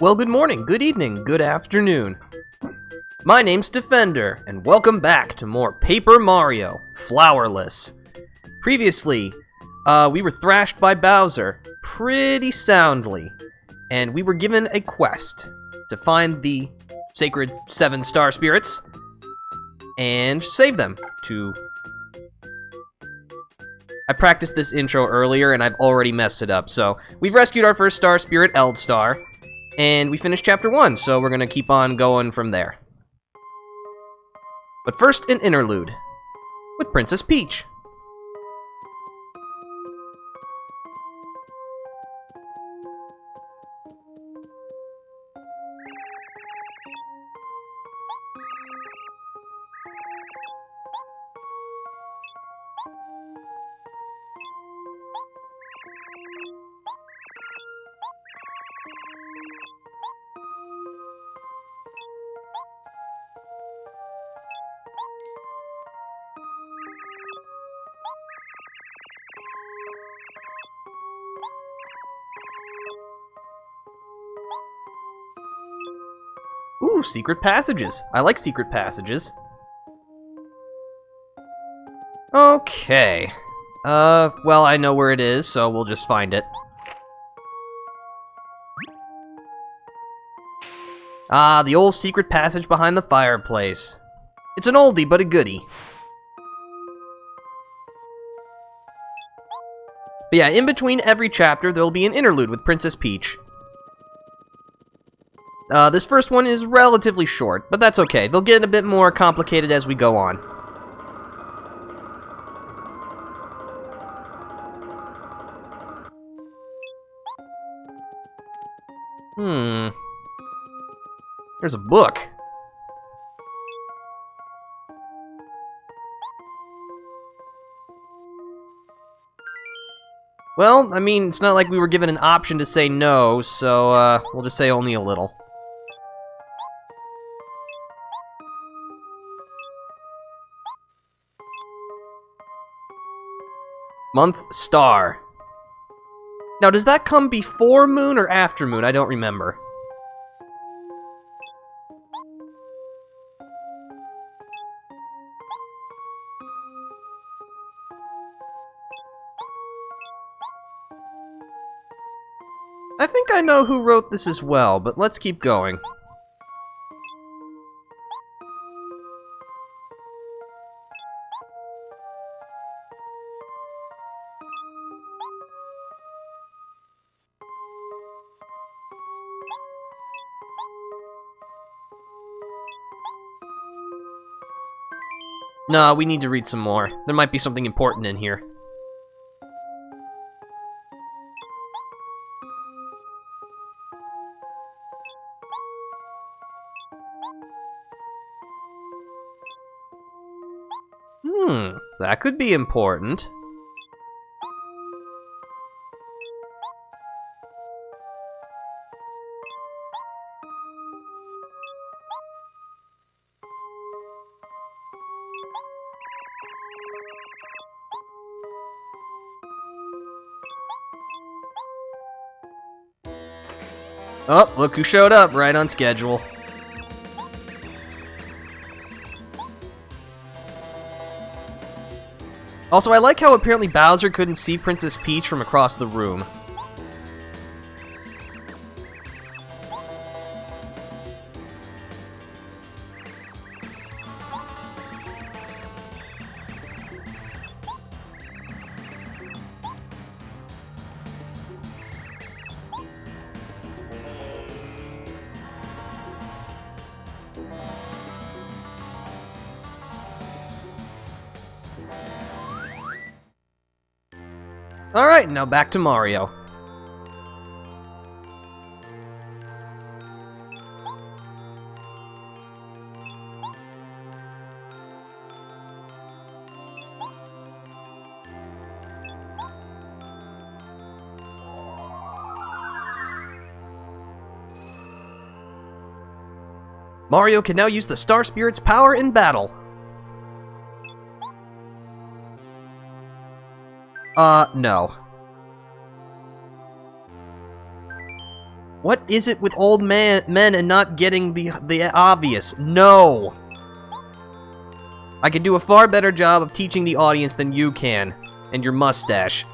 Well, good morning, good evening, good afternoon. My name's Defender, and welcome back to more Paper Mario, Flowerless. Previously, we were thrashed by Bowser pretty soundly, and we were given a quest to find the sacred 7 star spirits and save them to... I practiced this intro earlier and I've already messed it up, so we've rescued our first star spirit, Eldstar, and we finished chapter 1, so we're gonna keep on going from there. But first, an interlude with Princess Peach. Ooh, secret passages. I like secret passages. Okay. Well, I know where it is, so we'll just find it. Ah, the old secret passage behind the fireplace. It's an oldie, but a goodie. But yeah, in between every chapter, there'll be an interlude with Princess Peach. This first one is relatively short, but that's okay. They'll get a bit more complicated as we go on. There's a book. Well, I mean, it's not like we were given an option to say no, so, we'll just say only a little. Month star. Now, does that come before moon or after moon? I don't remember. I think I know who wrote this as well, but let's keep going. No, we need to read some more. There might be something important in here. That could be important. Oh, look who showed up, right on schedule. Also, I like how apparently Bowser couldn't see Princess Peach from across the room. Alright, now back to Mario. Mario can now use the Star Spirit's power in battle. No. What is it with old men and not getting the obvious? No! I can do a far better job of teaching the audience than you can, and your mustache.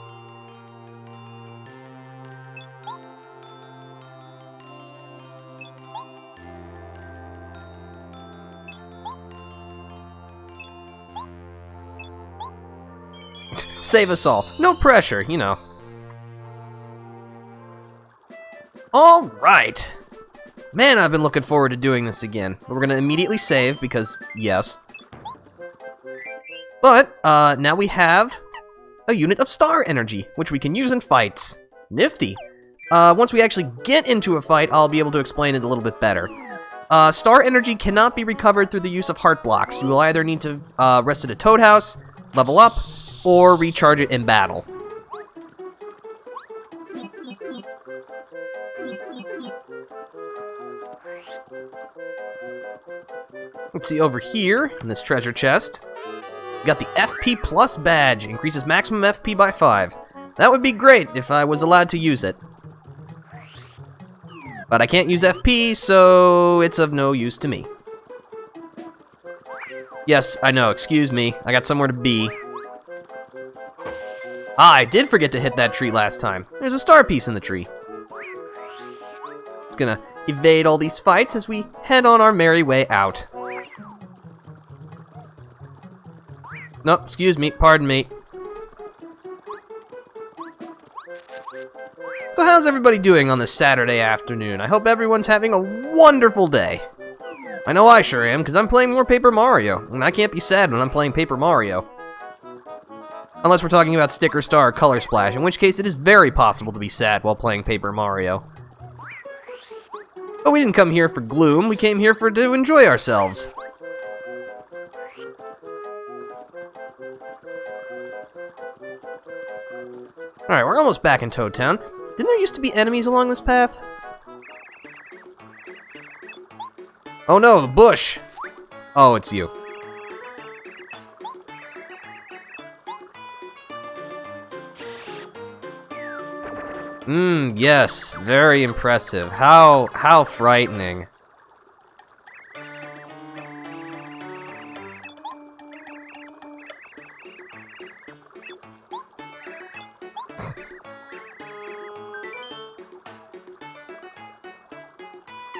Save us all. No pressure, you know. Alright! Man, I've been looking forward to doing this again. But we're gonna immediately save, because, yes. But, now we have a unit of star energy, which we can use in fights. Nifty. Once we actually get into a fight, I'll be able to explain it a little bit better. Star energy cannot be recovered through the use of heart blocks. You will either need to rest at a Toad House, level up, or recharge it in battle. Let's see over here in this treasure chest. We got the FP Plus badge. Increases maximum FP by 5. That would be great if I was allowed to use it. But I can't use FP, so it's of no use to me. Yes, I know, excuse me. I got somewhere to be. Ah, I did forget to hit that tree last time. There's a star piece in the tree. It's gonna evade all these fights as we head on our merry way out. No, excuse me, pardon me. So how's everybody doing on this Saturday afternoon? I hope everyone's having a wonderful day. I know I sure am, because I'm playing more Paper Mario, and I can't be sad when I'm playing Paper Mario. Unless we're talking about Sticker Star or Color Splash, in which case it is very possible to be sad while playing Paper Mario. But we didn't come here for gloom, we came here to enjoy ourselves. Alright, we're almost back in Toad Town. Didn't there used to be enemies along this path? Oh no, the bush! Oh, it's you. Yes, very impressive. How frightening.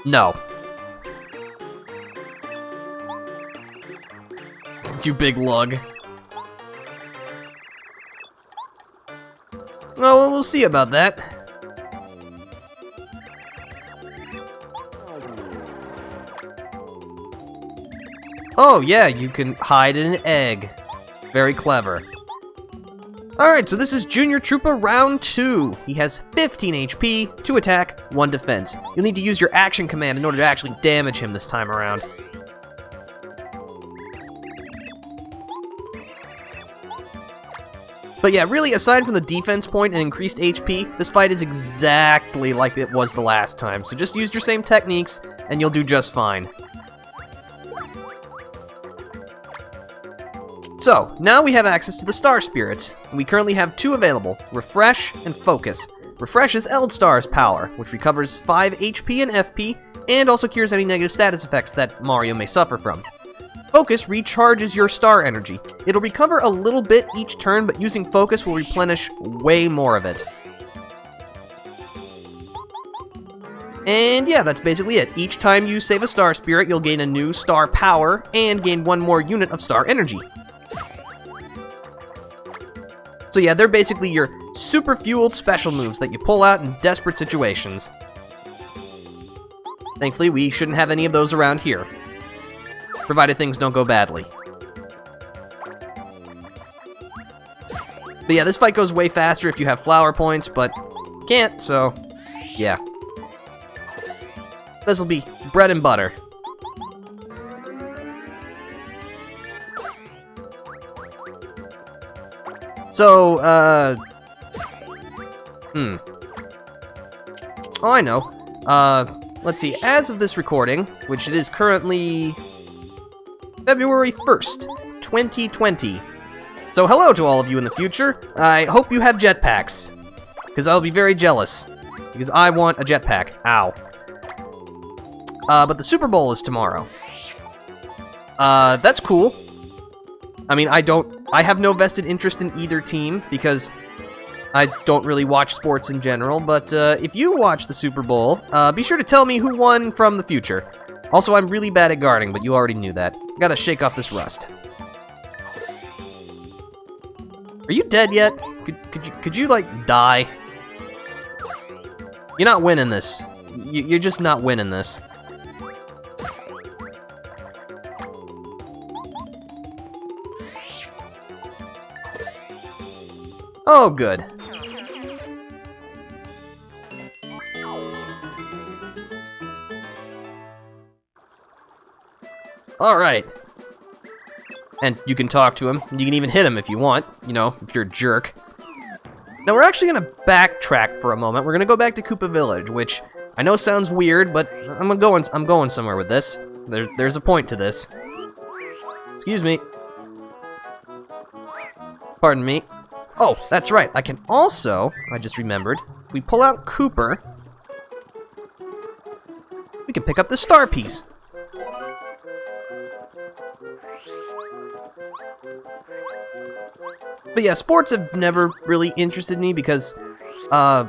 No. You big lug. Oh, well, we'll see about that. Oh, yeah, you can hide in an egg. Very clever. Alright, so this is Junior Troopa Round 2. He has 15 HP, 2 attack, 1 defense. You'll need to use your action command in order to actually damage him this time around. But yeah, really, aside from the defense point and increased HP, this fight is exactly like it was the last time. So just use your same techniques, and you'll do just fine. So, now we have access to the Star Spirits, and we currently have 2 available, Refresh and Focus. Refresh is Eldstar's power, which recovers 5 HP and FP, and also cures any negative status effects that Mario may suffer from. Focus recharges your star energy. It'll recover a little bit each turn, but using Focus will replenish way more of it. And yeah, that's basically it. Each time you save a Star Spirit, you'll gain a new star power, and gain 1 more unit of star energy. So yeah, they're basically your super fueled special moves that you pull out in desperate situations. Thankfully, we shouldn't have any of those around here, provided things don't go badly. But yeah, this fight goes way faster if you have flower points, but can't, so yeah. This'll be bread and butter. So, Oh, I know. Let's see, as of this recording, which it is currently February 1st, 2020. So hello to all of you in the future. I hope you have jetpacks, because I'll be very jealous. because I want a jetpack. Ow. But the Super Bowl is tomorrow. That's cool. I mean, I have no vested interest in either team, because I don't really watch sports in general, but if you watch the Super Bowl, be sure to tell me who won from the future. Also, I'm really bad at guarding, but you already knew that. Gotta shake off this rust. Are you dead yet? Could you like, die? You're not winning this. You're just not winning this. Oh, good. Alright. And you can talk to him. You can even hit him if you want, you know, if you're a jerk. Now we're actually gonna backtrack for a moment. We're gonna go back to Koopa Village, which I know sounds weird, but I'm going somewhere with this. There's a point to this. Excuse me. Pardon me. Oh, that's right. I can also, I just remembered, if we pull out Cooper, we can pick up the star piece. But yeah, sports have never really interested me because I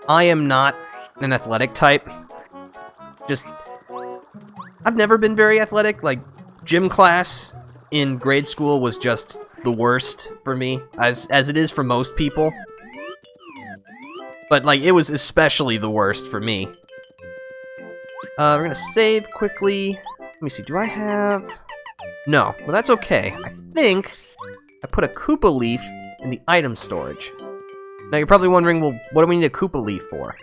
am not an athletic type. Just, I've never been very athletic. Like, gym class in grade school was just the worst for me, as it is for most people. But, like, it was especially the worst for me. We're gonna save quickly. Let me see, do I have... No, well that's okay. I think I put a Koopa leaf in the item storage. Now you're probably wondering, well, what do we need a Koopa leaf for?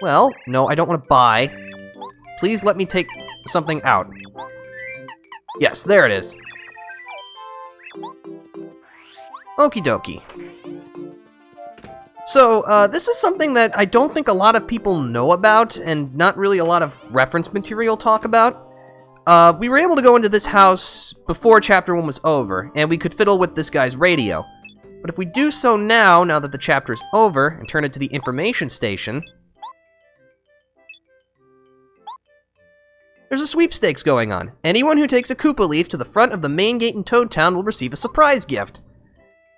Well, no, I don't want to buy. Please let me take something out. Yes, there it is. Okie dokie. So, this is something that I don't think a lot of people know about, and not really a lot of reference material talk about. We were able to go into this house before Chapter 1 was over, and we could fiddle with this guy's radio. But if we do so now that the chapter is over, and turn it to the information station, there's a sweepstakes going on. Anyone who takes a Koopa leaf to the front of the main gate in Toad Town will receive a surprise gift.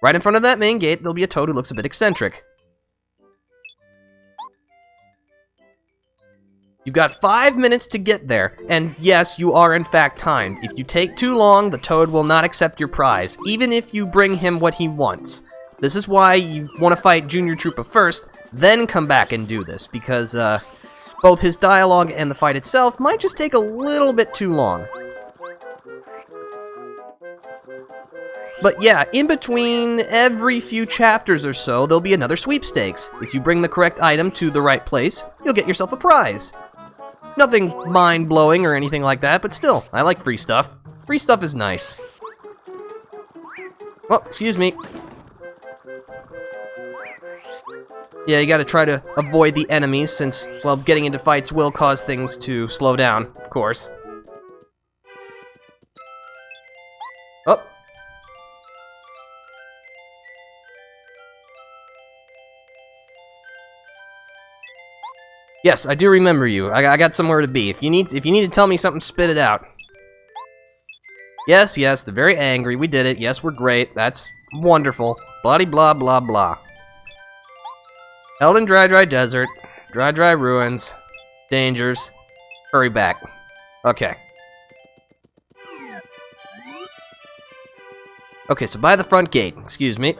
Right in front of that main gate, there'll be a toad who looks a bit eccentric. You've got 5 minutes to get there, and yes, you are in fact timed. If you take too long, the toad will not accept your prize, even if you bring him what he wants. This is why you want to fight Junior Troopa first, then come back and do this, because both his dialogue and the fight itself might just take a little bit too long. But yeah, in between every few chapters or so, there'll be another sweepstakes. If you bring the correct item to the right place, you'll get yourself a prize. Nothing mind-blowing or anything like that, but still, I like free stuff. Free stuff is nice. Oh, excuse me. Yeah, you gotta try to avoid the enemies, since, well, getting into fights will cause things to slow down, of course. Oh. Yes, I do remember you. I got somewhere to be. If you need to tell me something, spit it out. Yes, they're very angry. We did it. Yes, we're great. That's wonderful. Bloody blah blah blah. Held in dry desert. Dry ruins. Dangers. Hurry back. Okay. Okay, so by the front gate. Excuse me.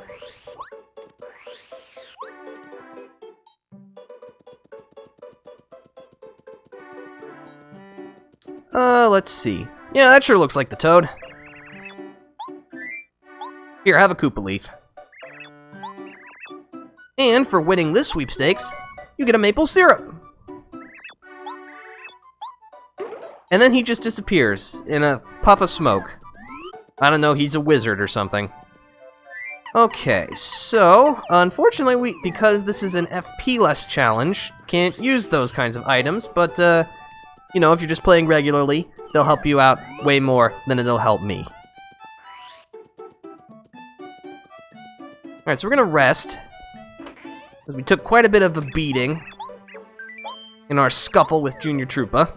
Let's see. Yeah, that sure looks like the toad. Here, have a Koopa leaf. And for winning this sweepstakes, you get a maple syrup. And then he just disappears in a puff of smoke. I don't know, he's a wizard or something. Okay, so, unfortunately, because this is an FP-less challenge, can't use those kinds of items, but, you know, if you're just playing regularly, they'll help you out way more than it'll help me. Alright, so we're gonna rest, because we took quite a bit of a beating in our scuffle with Junior Troopa.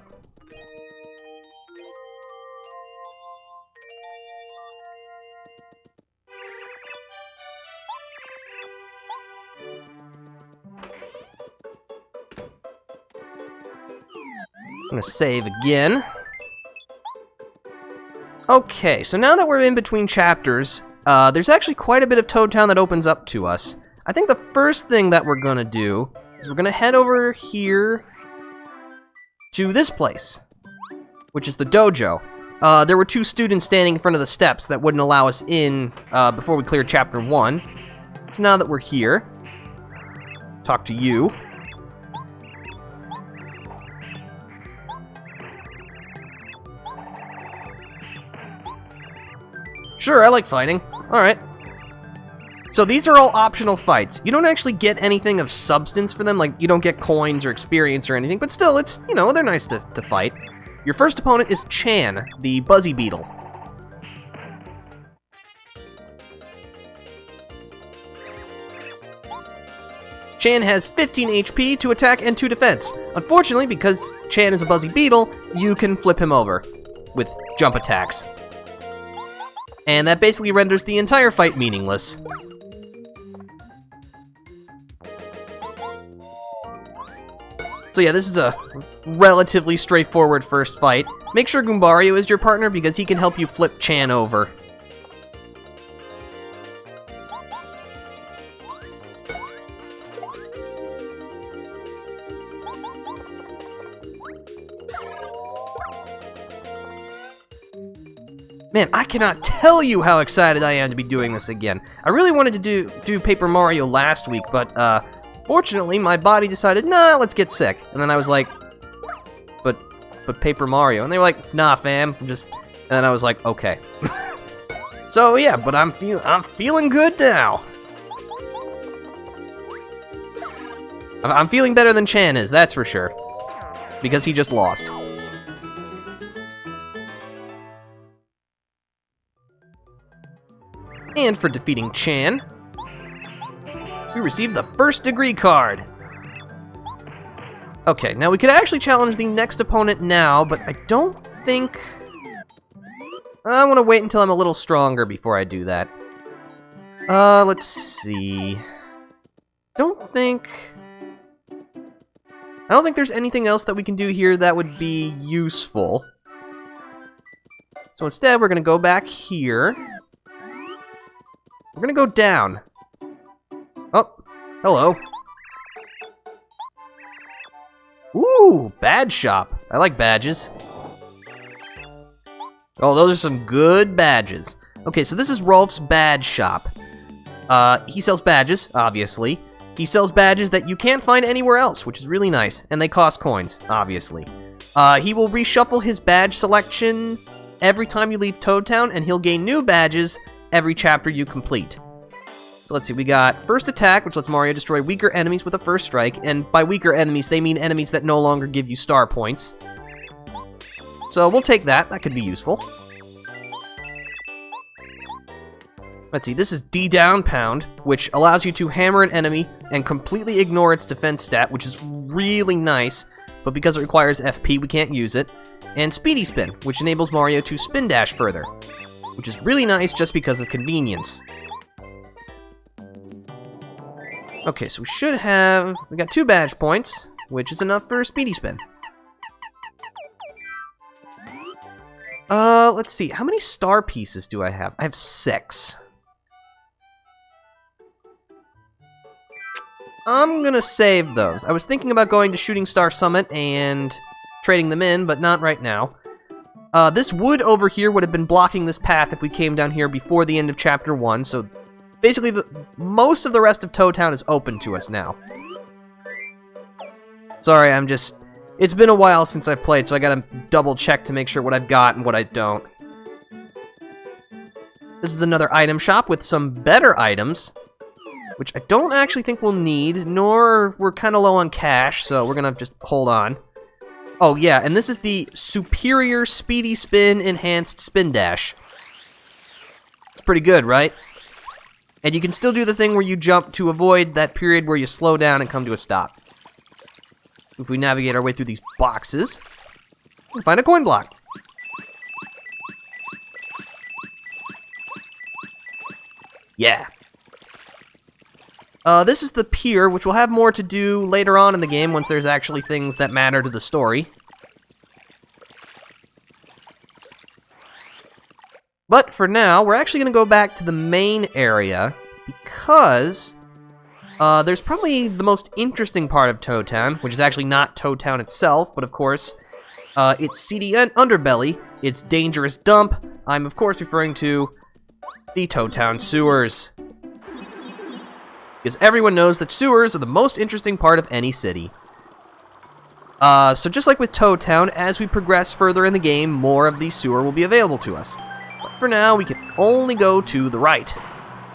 I'm gonna save again. Okay, so now that we're in between chapters, there's actually quite a bit of Toad Town that opens up to us. I think the first thing that we're gonna do is we're gonna head over here to this place, which is the dojo. There were 2 students standing in front of the steps that wouldn't allow us in before we cleared Chapter 1. So now that we're here, talk to you. Sure, I like fighting. Alright. So these are all optional fights. You don't actually get anything of substance for them, like you don't get coins or experience or anything, but still, it's, you know, they're nice to fight. Your first opponent is Chan, the Buzzy Beetle. Chan has 15 HP, 2 attack, and 2 defense. Unfortunately, because Chan is a Buzzy Beetle, you can flip him over with jump attacks. And that basically renders the entire fight meaningless. So yeah, this is a relatively straightforward first fight. Make sure Goombario is your partner because he can help you flip Chan over. Man, I cannot tell you how excited I am to be doing this again. I really wanted to do Paper Mario last week, but fortunately my body decided, nah, let's get sick. And then I was like, but Paper Mario. And they were like, nah, fam, and then I was like, okay. So yeah, but I'm feeling good now. I'm feeling better than Chan is, that's for sure. Because he just lost. And for defeating Chan, we received the first degree card. Okay, now we could actually challenge the next opponent now, but I don't think... I want to wait until I'm a little stronger before I do that. Let's see... I don't think there's anything else that we can do here that would be useful. So instead, we're going to go back here. We're gonna go down. Oh, hello. Ooh, badge shop. I like badges. Oh, those are some good badges. Okay, so this is Rolf's badge shop. He sells badges, obviously. He sells badges that you can't find anywhere else, which is really nice. And they cost coins, obviously. He will reshuffle his badge selection every time you leave Toad Town, and he'll gain new badges every chapter you complete. So let's see, we got First Attack, which lets Mario destroy weaker enemies with a first strike, and by weaker enemies, they mean enemies that no longer give you star points. So we'll take that, that could be useful. Let's see, this is D-Down Pound, which allows you to hammer an enemy and completely ignore its defense stat, which is really nice, but because it requires FP, we can't use it. And Speedy Spin, which enables Mario to spin dash further, which is really nice just because of convenience. Okay, so we got 2 badge points, which is enough for a Speedy Spin. Let's see, how many star pieces do I have? I have 6. I'm gonna save those. I was thinking about going to Shooting Star Summit and trading them in, but not right now. This wood over here would have been blocking this path if we came down here before the end of Chapter 1, so basically most of the rest of Toad Town is open to us now. Sorry, it's been a while since I've played, so I gotta double check to make sure what I've got and what I don't. This is another item shop with some better items, which I don't actually think we'll need, nor we're kind of low on cash, so we're gonna just hold on. Oh yeah, and this is the Superior Speedy Spin Enhanced Spin Dash. It's pretty good, right? And you can still do the thing where you jump to avoid that period where you slow down and come to a stop. If we navigate our way through these boxes, we'll find a coin block. Yeah. This is the pier, which will have more to do later on in the game once there's actually things that matter to the story. But for now, we're actually going to go back to the main area because there's probably the most interesting part of Toad Town, which is actually not Toad Town itself, but of course, its seedy underbelly, its dangerous dump. I'm of course referring to the Toad Town sewers. Because everyone knows that sewers are the most interesting part of any city. So just like with Toad Town, as we progress further in the game, more of the sewer will be available to us. But for now, we can only go to the right.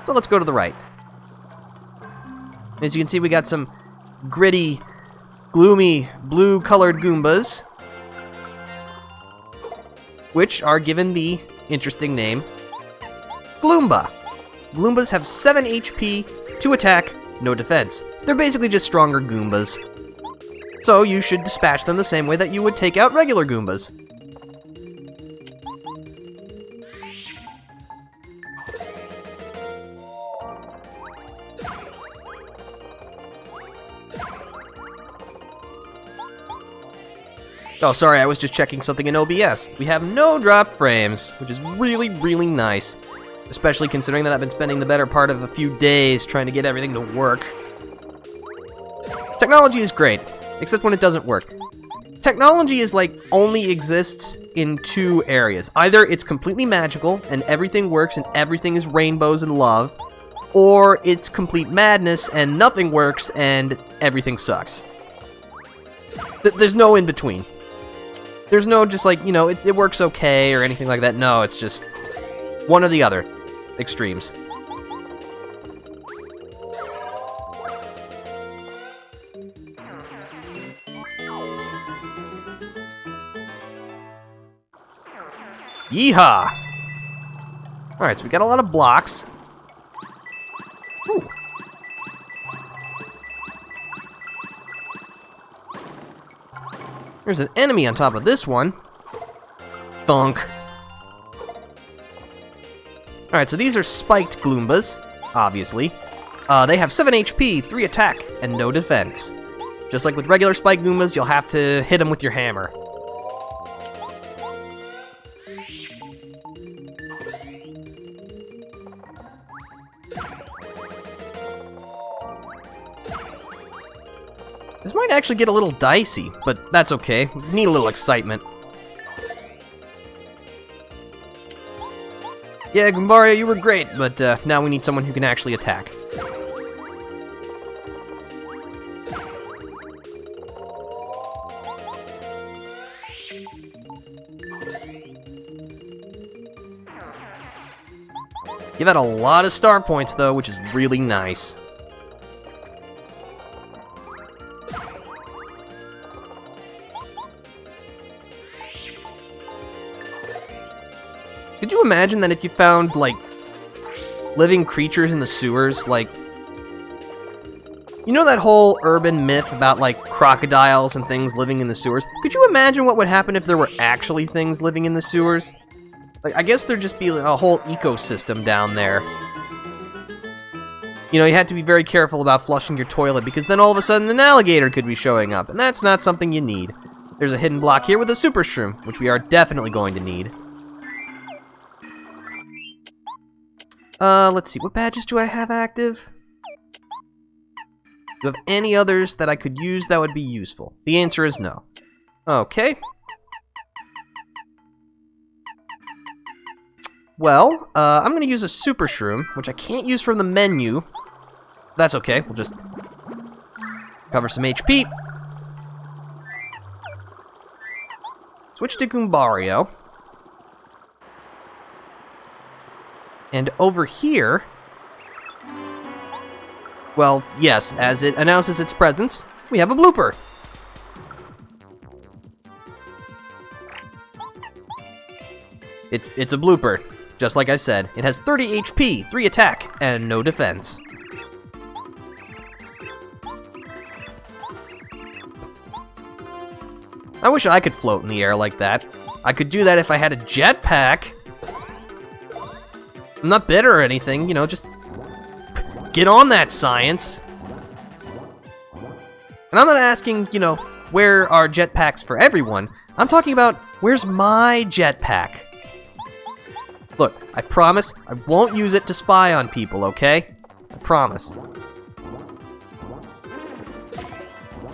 So let's go to the right. As you can see, we got some gritty, gloomy, blue-colored Goombas, which are given the interesting name Gloomba. Gloombas have 7 HP, 2 attack, no defense. They're basically just stronger Goombas. So you should dispatch them the same way that you would take out regular Goombas. Oh, sorry, I was just checking something in OBS. We have no drop frames, which is really, really nice. Especially considering that I've been spending the better part of a few days trying to get everything to work. Technology is great, except when it doesn't work. Technology is like only exists in 2 areas. Either it's completely magical and everything works and everything is rainbows and love, or it's complete madness and nothing works and everything sucks. There's no in between. There's no just like, you know, it works okay or anything like that. No, it's just one or the other. Extremes. Yeehaw! Alright, so we got a lot of blocks. Ooh. There's an enemy on top of this one. Thunk. Alright, so these are spiked Gloombas, obviously. They have 7 HP, 3 attack, and no defense. Just like with regular spiked Goombas, you'll have to hit them with your hammer. This might actually get a little dicey, but that's okay. We need a little excitement. Yeah, Goombario, you were great, but now we need someone who can actually attack. Give out a lot of star points, though, which is really nice. Could you imagine that if you found, like, living creatures in the sewers, like... You know that whole urban myth about, like, crocodiles and things living in the sewers? Could you imagine what would happen if there were actually things living in the sewers? Like, I guess there'd just be a whole ecosystem down there. You know, you had to be very careful about flushing your toilet, because then all of a sudden an alligator could be showing up, and that's not something you need. There's a hidden block here with a super shroom, which we are definitely going to need. Let's see, what badges do I have active? Do you have any others that I could use that would be useful? The answer is no. Okay. Well, I'm going to use a super shroom, which I can't use from the menu. That's okay, we'll just cover some HP. Switch to Goombario. And over here... Well, yes, as it announces its presence, we have a blooper. It's a blooper. Just like I said, it has 30 HP, 3 attack, and no defense. I wish I could float in the air like that. I could do that if I had a jetpack. I'm not bitter or anything, you know, just get on that, science. And I'm not asking, you know, where are jetpacks for everyone. I'm talking about, where's my jetpack? Look, I promise I won't use it to spy on people, okay? I promise.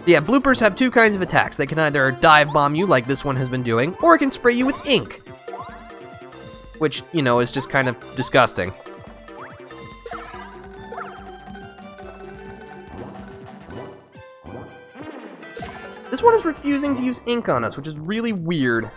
Yeah, bloopers have two kinds of attacks. They can either dive bomb you, like this one has been doing, or it can spray you with ink. Which, you know, is just kind of disgusting. This one is refusing to use ink on us, which is really weird.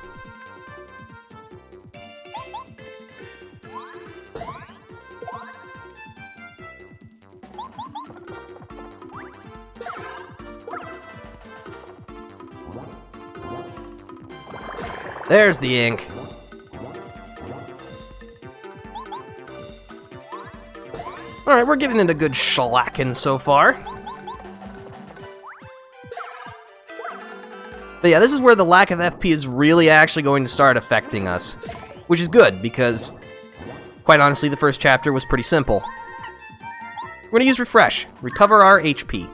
There's the ink. Alright, we're giving it a good shellacking so far. But yeah, this is where the lack of FP is really actually going to start affecting us. Which is good, because, quite honestly, the first chapter was pretty simple. We're going to use Refresh. Recover our HP.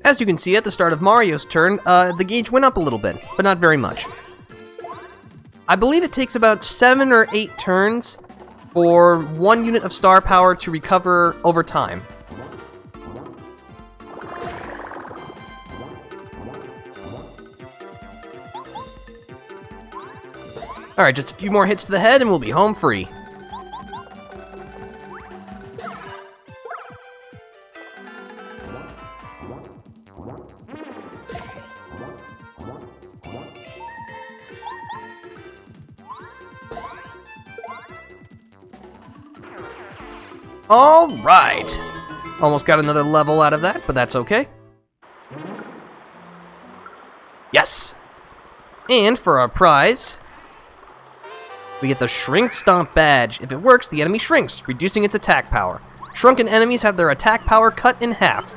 As you can see, at the start of Mario's turn, the gauge went up a little bit, but not very much. I believe it takes about 7 or 8 turns for 1 unit of star power to recover over time. Alright, just a few more hits to the head and we'll be home free. Alright! Almost got another level out of that, but that's okay. Yes! And for our prize, we get the Shrink Stomp badge. If it works, the enemy shrinks, reducing its attack power. Shrunken enemies have their attack power cut in half.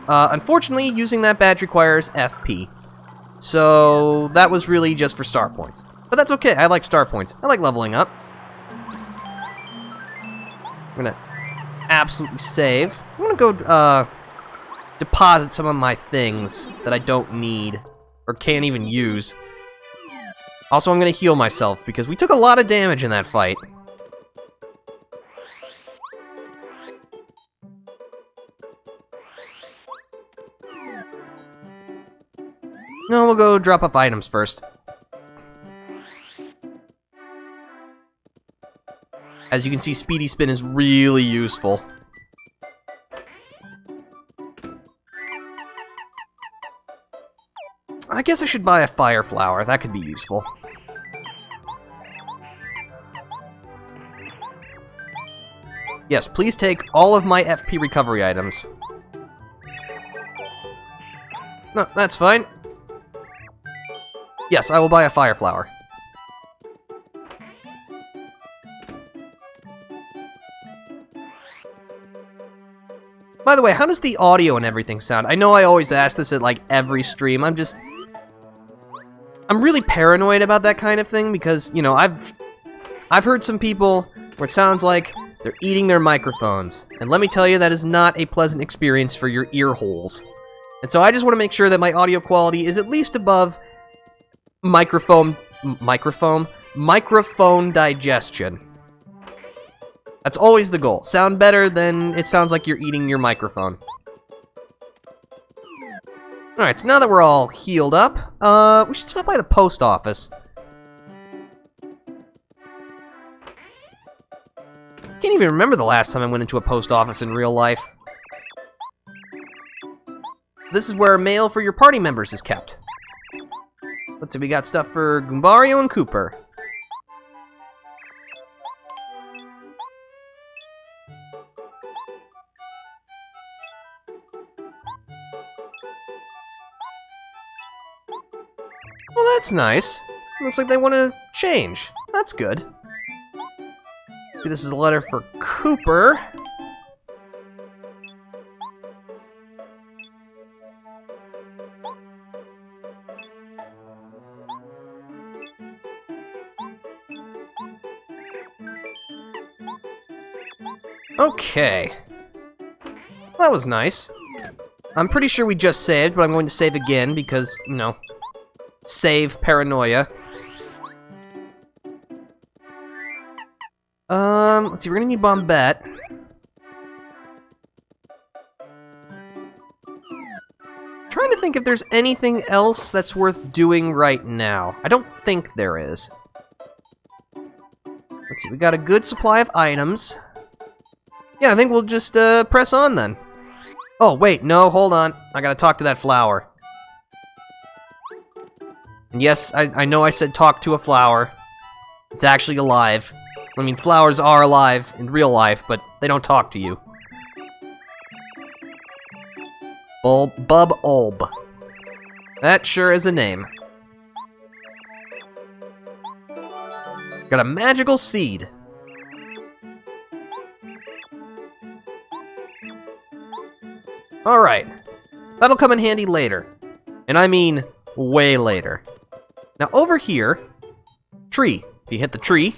Unfortunately, using that badge requires FP. So that was really just for star points. But that's okay, I like star points. I like leveling up. I'm gonna absolutely save. I'm gonna go deposit some of my things that I don't need or can't even use. Also, I'm gonna heal myself because we took a lot of damage in that fight. No, we'll go drop off items first. As you can see, Speedy Spin is really useful. I guess I should buy a Fire Flower. That could be useful. Yes, please take all of my FP recovery items. No, that's fine. Yes, I will buy a Fire Flower. By the way, how does the audio and everything sound? I know I always ask this at, like, every stream. I'm really paranoid about that kind of thing because, you know, I've heard some people where it sounds like they're eating their microphones. And let me tell you, that is not a pleasant experience for your ear holes. And so I just want to make sure that my audio quality is at least above microphone digestion. That's always the goal. Sound better than it sounds like you're eating your microphone. Alright, so now that we're all healed up, we should stop by the post office. Can't even remember the last time I went into a post office in real life. This is where mail for your party members is kept. Let's see, we got stuff for Goombario and Cooper. Oh, that's nice. Looks like they want to change. That's good. See, this is a letter for Cooper. Okay. That was nice. I'm pretty sure we just saved, but I'm going to save again because, you know, save paranoia. Let's see, we're gonna need Bombette. Trying to think if there's anything else that's worth doing right now. I don't think there is. Let's see, we got a good supply of items. Yeah, I think we'll just press on then. Oh, wait, no, hold on. I gotta talk to that flower. And yes, I know I said talk to a flower. It's actually alive. I mean, flowers are alive in real life, but they don't talk to you. Bub-Ulb. That sure is a name. Got a magical seed. Alright. That'll come in handy later. And I mean, way later. Now, over here, tree. If you hit the tree,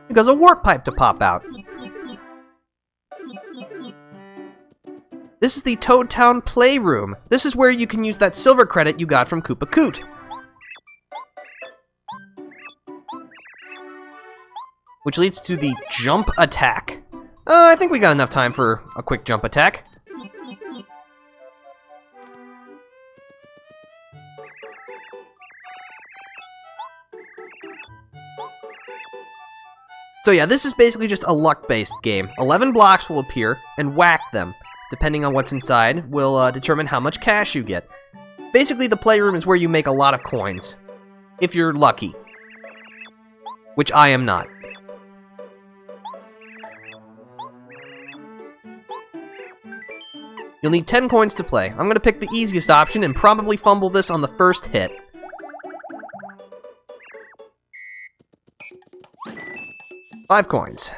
it goes a warp pipe to pop out. This is the Toad Town Playroom. This is where you can use that silver credit you got from Koopa Koot. Which leads to the jump attack. I think we got enough time for a quick jump attack. So yeah, this is basically just a luck-based game. 11 blocks will appear, and whack them. Depending on what's inside, will determine how much cash you get. Basically, the playroom is where you make a lot of coins. If you're lucky. Which I am not. You'll need 10 coins to play. I'm gonna pick the easiest option and probably fumble this on the first hit. Five coins.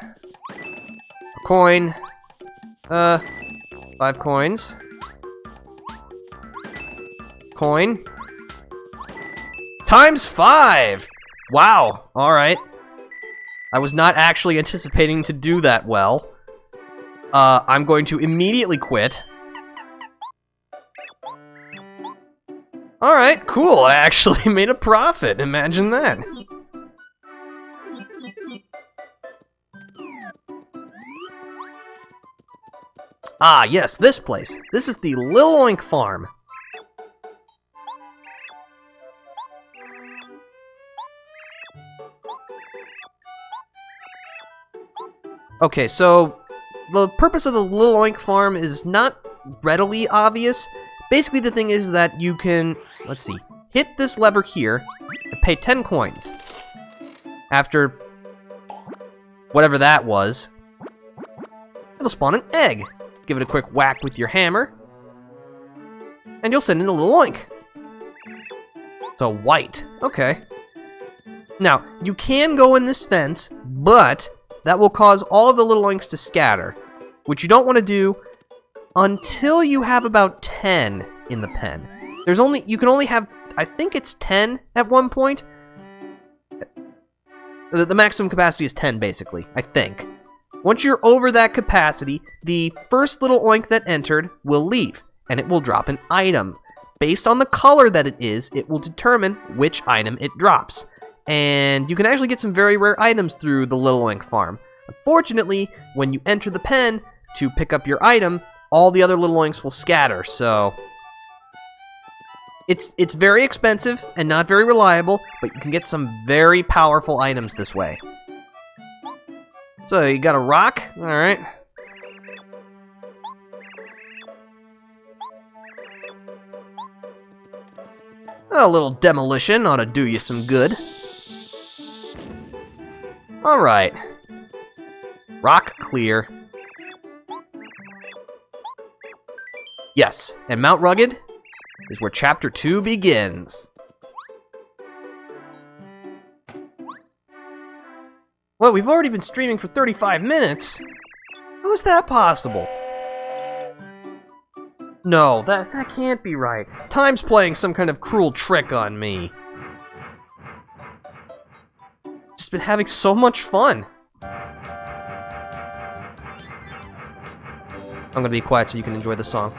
A coin. 5 coins. Coin. Times 5! Wow, alright. I was not actually anticipating to do that well. I'm going to immediately quit. Alright, cool. I actually made a profit. Imagine that. Ah, yes, this place. This is the Lil Oink Farm. Okay, so the purpose of the Lil Oink Farm is not readily obvious. Basically, the thing is that you can, let's see, hit this lever here and pay 10 coins. After whatever that was, it'll spawn an egg. Give it a quick whack with your hammer, and you'll send in a little oink. It's a white. Okay. Now, you can go in this fence, but that will cause all of the little oinks to scatter, which you don't want to do until you have about 10 in the pen. You can only have, I think it's 10 at one point. The maximum capacity is 10, basically, I think. Once you're over that capacity, the first little oink that entered will leave, and it will drop an item. Based on the color that it is, it will determine which item it drops. And you can actually get some very rare items through the Little Oink Farm. Unfortunately, when you enter the pen to pick up your item, all the other little oinks will scatter, so it's very expensive and not very reliable, but you can get some very powerful items this way. So, you got a rock? Alright. A little demolition ought to do you some good. Alright. Rock clear. Yes, and Mount Rugged is where Chapter 2 begins. Well, we've already been streaming for 35 minutes? How is that possible? No, that can't be right. Time's playing some kind of cruel trick on me. Just been having so much fun. I'm gonna be quiet so you can enjoy the song.